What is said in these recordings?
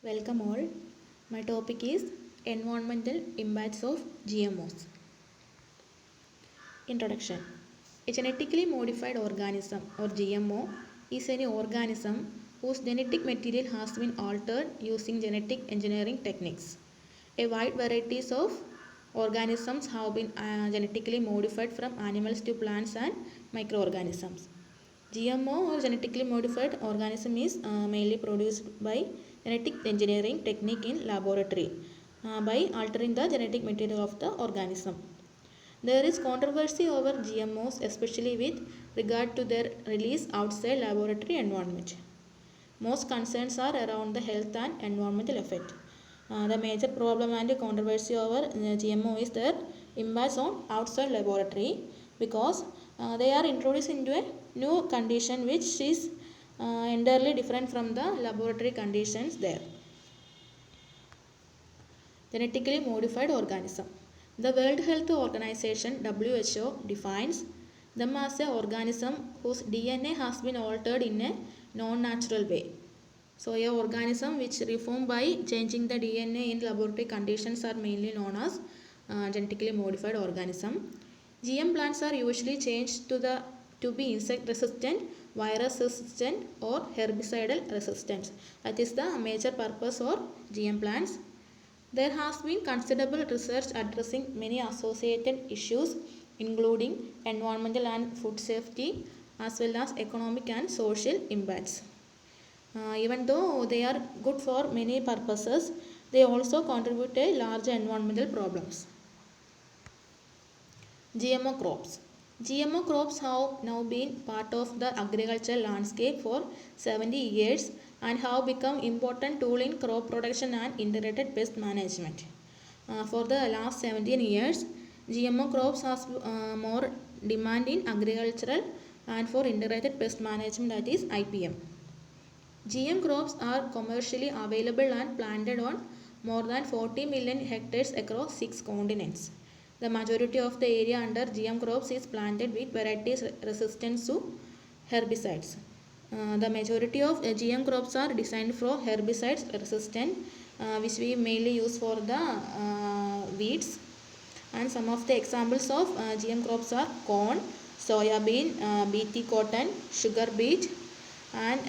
Welcome all. My topic is environmental impacts of GMOs. Introduction. A genetically modified organism or GMO is any organism whose genetic material has been altered using genetic engineering techniques. A wide varieties of organisms have been genetically modified from animals to plants and microorganisms. GMO or genetically modified organism is mainly produced by genetic engineering technique in laboratory by altering the genetic material of the organism. There is controversy over GMOs, especially with regard to their release outside laboratory environment. Most concerns are around the health and environmental effect. The major problem and controversy over GMO is their impacts on outside laboratory because they are introduced into a new condition which is entirely different from the laboratory conditions there. Genetically modified organism. The World Health Organization WHO defines them as an organism whose DNA has been altered in a non-natural way. So, a organism which reform by changing the DNA in laboratory conditions are mainly known as genetically modified organism. GM plants are usually changed to be insect resistant, virus resistant or herbicidal resistant. That is the major purpose for GM plants. There has been considerable research addressing many associated issues including environmental and food safety as well as economic and social impacts. Even though they are good for many purposes, they also contribute to larger environmental problems. GMO crops. GMO crops have now been part of the agricultural landscape for 70 years and have become important tool in crop production and integrated pest management. For the last 17 years, GMO crops has more demand in agricultural and for integrated pest management, that is IPM. GM crops are commercially available and planted on more than 40 million hectares across 6 continents. The majority of the area under GM crops is planted with varieties resistant to herbicides. The majority of GM crops are designed for herbicides resistant, which we mainly use for the weeds. And some of the examples of GM crops are corn, soya bean, BT cotton, sugar beet, and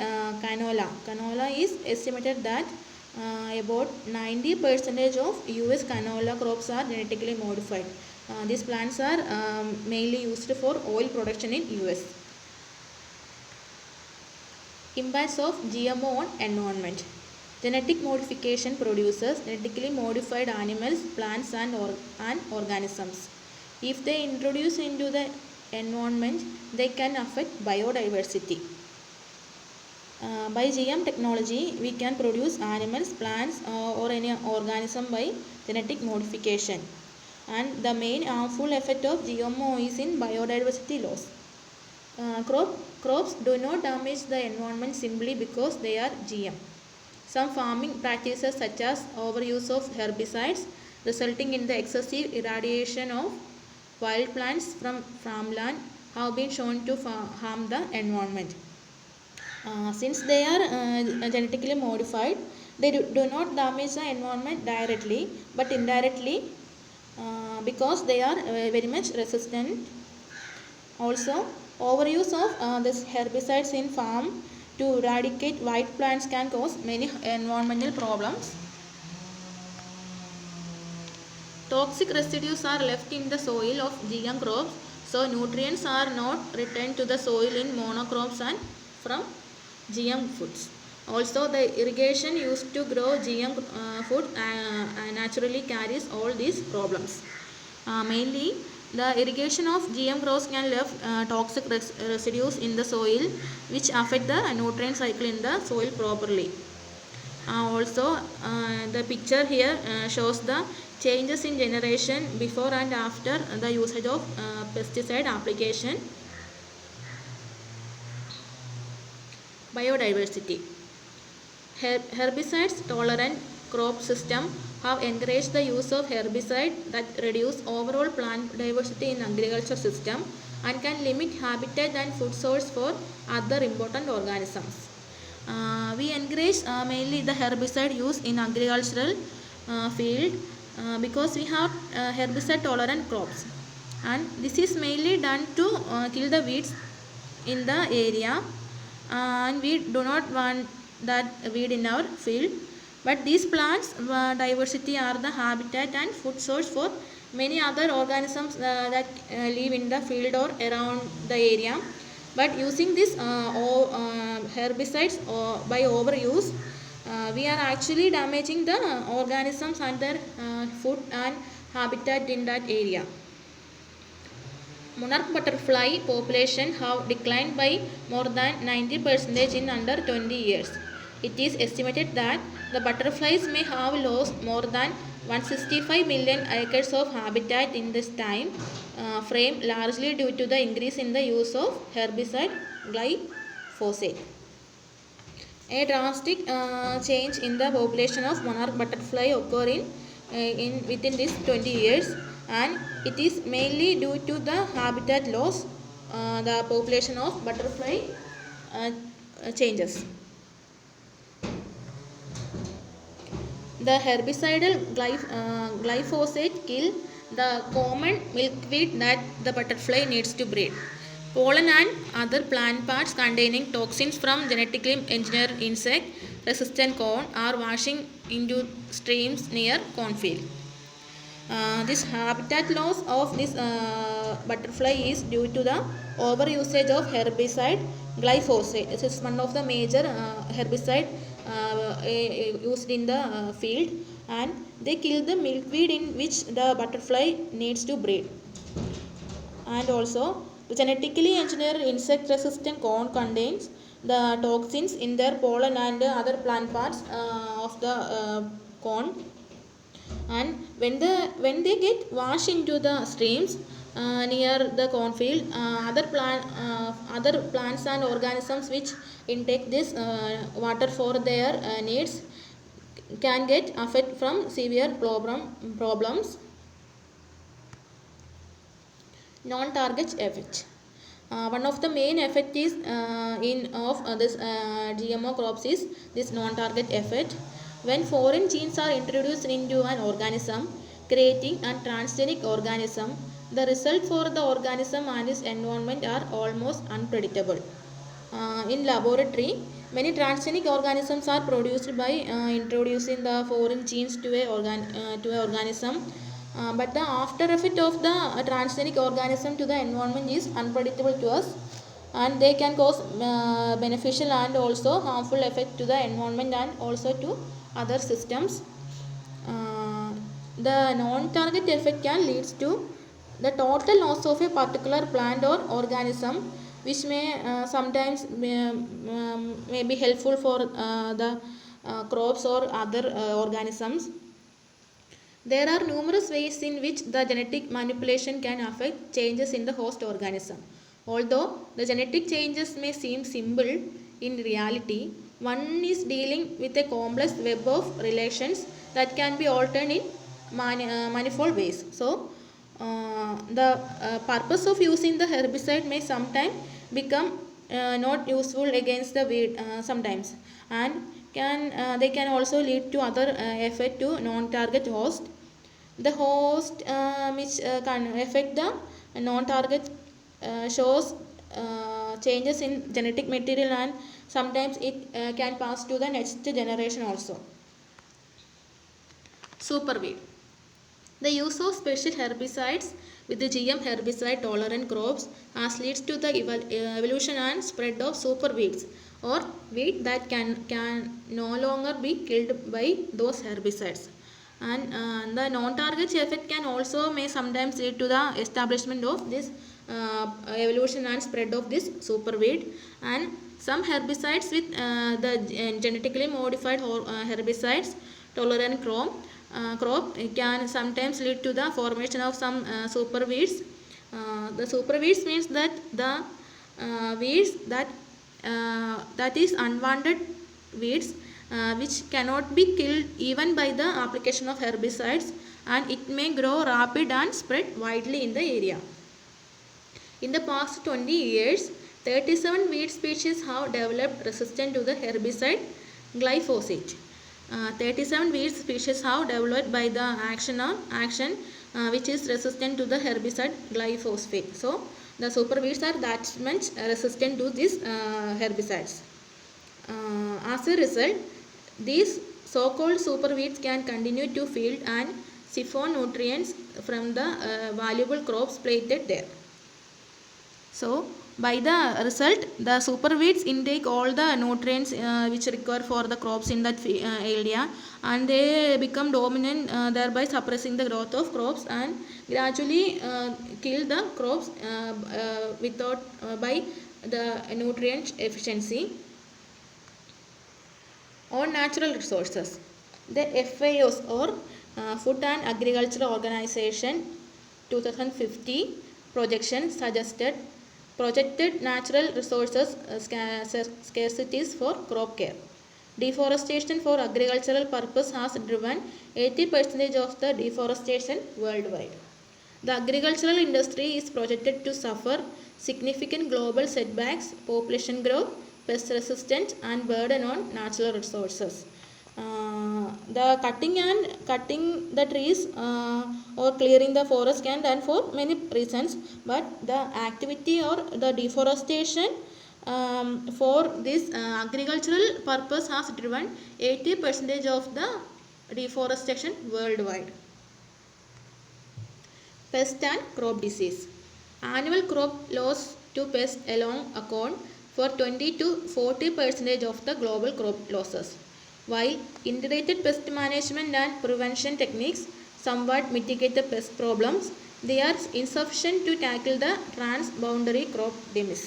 canola. Canola is estimated that about 90% of US canola crops are genetically modified. These plants are mainly used for oil production in US. Impacts of GMO on environment. Genetic modification produces genetically modified animals, plants and organisms. If they introduce into the environment, they can affect biodiversity. By GM technology, we can produce animals, plants or any organism by genetic modification. And the main harmful effect of GMO is in biodiversity loss. Crops do not damage the environment simply because they are GM. Some farming practices such as overuse of herbicides resulting in the excessive irradiation of wild plants from farmland have been shown to harm the environment. Since they are genetically modified, they do not damage the environment directly but indirectly because they are very much resistant. Also, overuse of this herbicides in farm to eradicate wild plants can cause many environmental problems. Toxic residues are left in the soil of GM crops, so nutrients are not returned to the soil in monocrops and from GM foods. Also, the irrigation used to grow GM food naturally carries all these problems. Mainly, the irrigation of GM crops can leave toxic residues in the soil which affect the nutrient cycle in the soil properly. Also, the picture here shows the changes in generation before and after the usage of pesticide application. Biodiversity. Herbicides tolerant crop system have encouraged the use of herbicide that reduce overall plant diversity in agriculture system and can limit habitat and food source for other important organisms. We encourage mainly the herbicide use in agricultural field because we have herbicide tolerant crops, and this is mainly done to kill the weeds in the area, and we do not want that weed in our field. But these plants diversity are the habitat and food source for many other organisms that live in the field or around the area. But using this herbicides by overuse, we are actually damaging the organisms and their food and habitat in that area. Monarch butterfly population have declined by more than 90% in under 20 years. It is estimated that the butterflies may have lost more than 165 million acres of habitat in this time frame, largely due to the increase in the use of herbicide glyphosate. A drastic change in the population of monarch butterfly occurring in within these 20 years, and it is mainly due to the habitat loss. The population of butterfly uh, changes. The herbicidal glyphosate kill the common milkweed that the butterfly needs to breed. Pollen and other plant parts containing toxins from genetically engineered insect resistant corn are washing into streams near cornfield. This habitat loss of this butterfly is due to the overusage of herbicide glyphosate. This is one of the major herbicide used in the field, and they kill the milkweed in which the butterfly needs to breed. And also, the genetically engineered insect resistant corn contains the toxins in their pollen and other plant parts of the corn, and when they get washed into the streams near the cornfield, other plants and organisms which intake this water for their needs can get affected from severe problems. Non-target effect. One of the main effect is this GMO crops is this non-target effect. When foreign genes are introduced into an organism, creating a transgenic organism, the result for the organism and its environment are almost unpredictable. In laboratory, many transgenic organisms are produced by introducing the foreign genes to a organism, but the after effect of the transgenic organism to the environment is unpredictable to us, and they can cause beneficial and also harmful effect to the environment and also to other systems. The non-target effect can lead to the total loss of a particular plant or organism, which may sometimes may be helpful for the crops or other organisms. There are numerous ways in which the genetic manipulation can affect changes in the host organism. Although the genetic changes may seem simple, in reality, one is dealing with a complex web of relations that can be altered in manifold ways. So, the purpose of using the herbicide may sometimes become not useful against the weed sometimes, and they can also lead to other effect to non-target host. The host which can affect the non-target shows changes in genetic material, and sometimes it can pass to the next generation also. Superweed. The use of special herbicides with the GM herbicide tolerant crops has leads to the evolution and spread of superweeds, or weed that can no longer be killed by those herbicides. And the non-target effect can also may sometimes lead to the establishment of this evolution and spread of this superweed. And some herbicides with the genetically modified herbicides tolerant crop can sometimes lead to the formation of some superweeds. The superweeds means that the weeds that is unwanted weeds which cannot be killed even by the application of herbicides, and it may grow rapid and spread widely in the area. In the past 20 years, 37 weed species have developed resistance to the herbicide glyphosate. 37 weed species have developed by the action which is resistant to the herbicide glyphosate. So the super weeds are that much resistant to these herbicides. As a result, these so-called super weeds can continue to field and siphon nutrients from the valuable crops planted there. So by the result, the super weeds intake all the nutrients which require for the crops in that area, and they become dominant, thereby suppressing the growth of crops and gradually kill the crops without by the nutrient efficiency. On natural resources, the FAOs or Food and Agriculture Organization 2050 projection suggested projected natural resources scarcities for crop care. Deforestation for agricultural purpose has driven 80% of the deforestation worldwide. The agricultural industry is projected to suffer significant global setbacks, population growth, pest resistance, and burden on natural resources. The cutting the trees or clearing the forest can done for many reasons, but the activity or the deforestation for this agricultural purpose has driven 80% of the deforestation worldwide. Pest and crop disease. Annual crop loss to pest alone account for 20 to 40% of the global crop losses. While integrated pest management and prevention techniques somewhat mitigate the pest problems, they are insufficient to tackle the transboundary crop damage.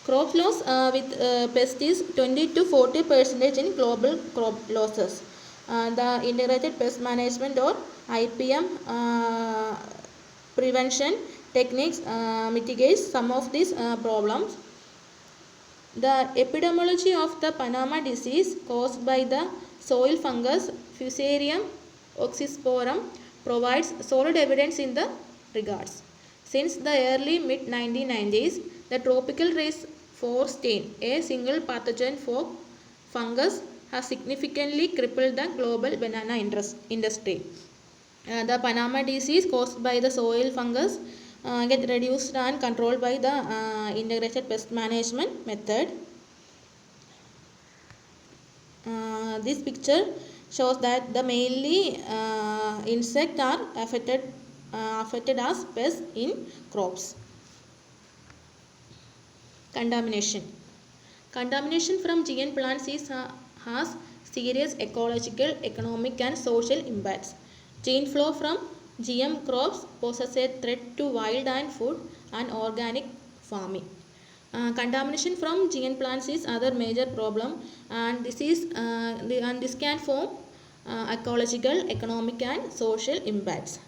Crop loss with pest is 20 to 40% in global crop losses. The integrated pest management or IPM prevention techniques mitigates some of these problems. The epidemiology of the Panama disease caused by the soil fungus Fusarium oxysporum provides solid evidence in the regards. Since the early mid-1990s, the tropical race 4 stain, a single pathogen for fungus, has significantly crippled the global banana industry. The Panama disease caused by the soil fungus get reduced and controlled by the integrated pest management method. This picture shows that the mainly insects are affected as pests in crops. Contamination. Contamination from GM plants has serious ecological, economic and social impacts. Gene flow from GM crops poses a threat to wild and food and organic farming. Contamination from GM plants is other major problem, and this can form ecological, economic and social impacts.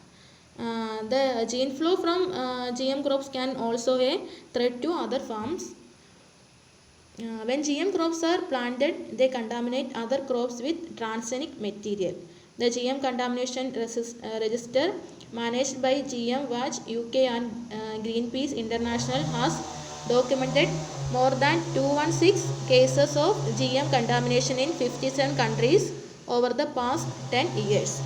The gene flow from GM crops can also a threat to other farms. When GM crops are planted, they contaminate other crops with transgenic material. The GM contamination register managed by GM Watch UK and Greenpeace International has documented more than 216 cases of GM contamination in 57 countries over the past 10 years.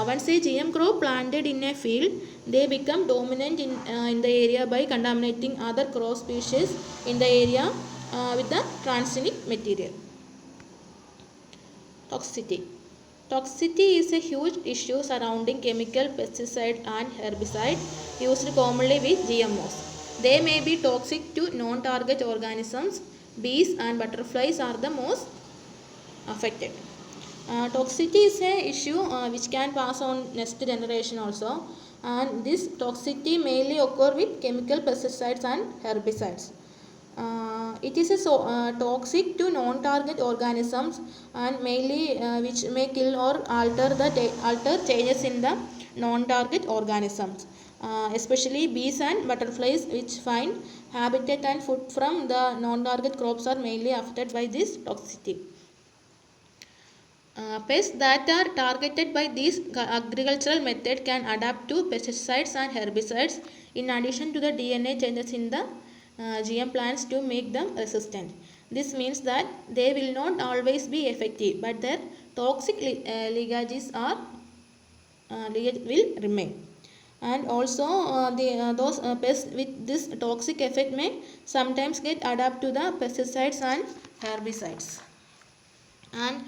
Once a GM crop planted in a field, they become dominant in the area by contaminating other crop species in the area with the transgenic material. Toxicity. Toxicity is a huge issue surrounding chemical, pesticide and herbicide used commonly with GMOs. They may be toxic to non-target organisms. Bees and butterflies are the most affected. Toxicity is a issue which can pass on next generation also, and this toxicity mainly occur with chemical pesticides and herbicides. It is toxic to non-target organisms and mainly which may kill or alter changes in the non-target organisms, especially bees and butterflies which find habitat and food from the non-target crops are mainly affected by this toxicity. Pests that are targeted by this agricultural method can adapt to pesticides and herbicides in addition to the DNA changes in the GM plants to make them resistant. This means that they will not always be effective, but their toxic ligages will remain. And also those pests with this toxic effect may sometimes get adapted to the pesticides and herbicides. And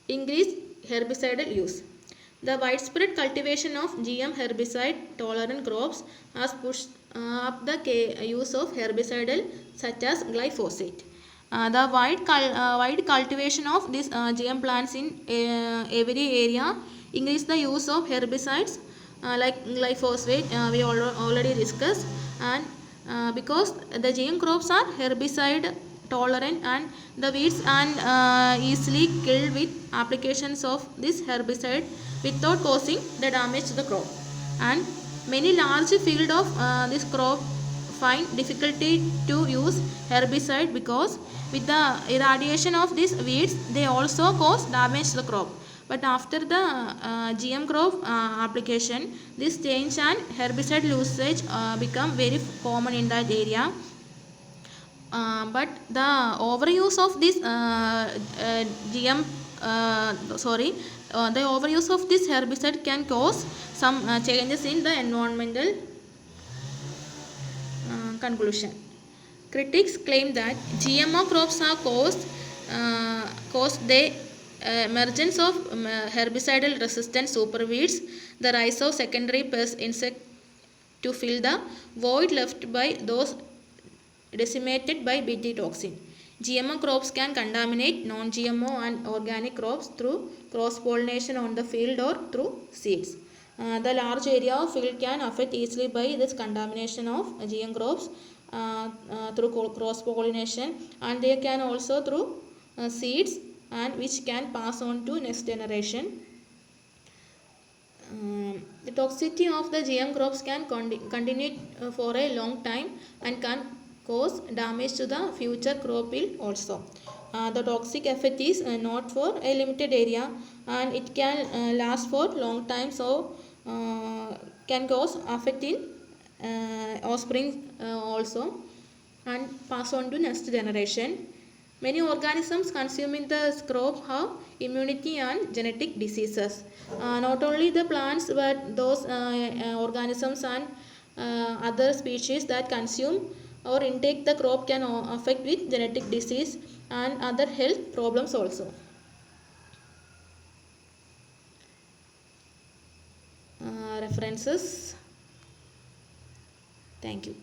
increase herbicidal use. The widespread cultivation of GM herbicide tolerant crops has pushed up the use of herbicidal such as glyphosate. The wide cultivation of these GM plants in every area increase the use of herbicides like glyphosate we already discussed. And because the GM crops are herbicide tolerant and the weeds and easily killed with applications of this herbicide without causing the damage to the crop. And many large field of this crop find difficulty to use herbicide because with the irradiation of these weeds they also cause damage to the crop. But after the GM crop application, this change and herbicide usage become very common in that area. But the overuse of this GM the overuse of this herbicide can cause some changes in the environmental. Conclusion. Critics claim that GMO crops are caused the emergence of herbicidal resistant superweeds, the rise of secondary pest insect to fill the void left by those decimated by Bt toxin. GMO crops can contaminate non-GMO and organic crops through cross-pollination on the field or through seeds. The large area of field can affect easily by this contamination of GM crops through cross-pollination, and they can also through seeds, and which can pass on to next generation. The toxicity of the GM crops can continue for a long time and can cause damage to the future crop yield also. The toxic effect is not for a limited area and it can last for long time, so can cause effect in offspring also and pass on to next generation. Many organisms consuming the crop have immunity and genetic diseases. Not only the plants but those organisms and other species that consume or intake the crop can affect with genetic disease and other health problems also. References. Thank you.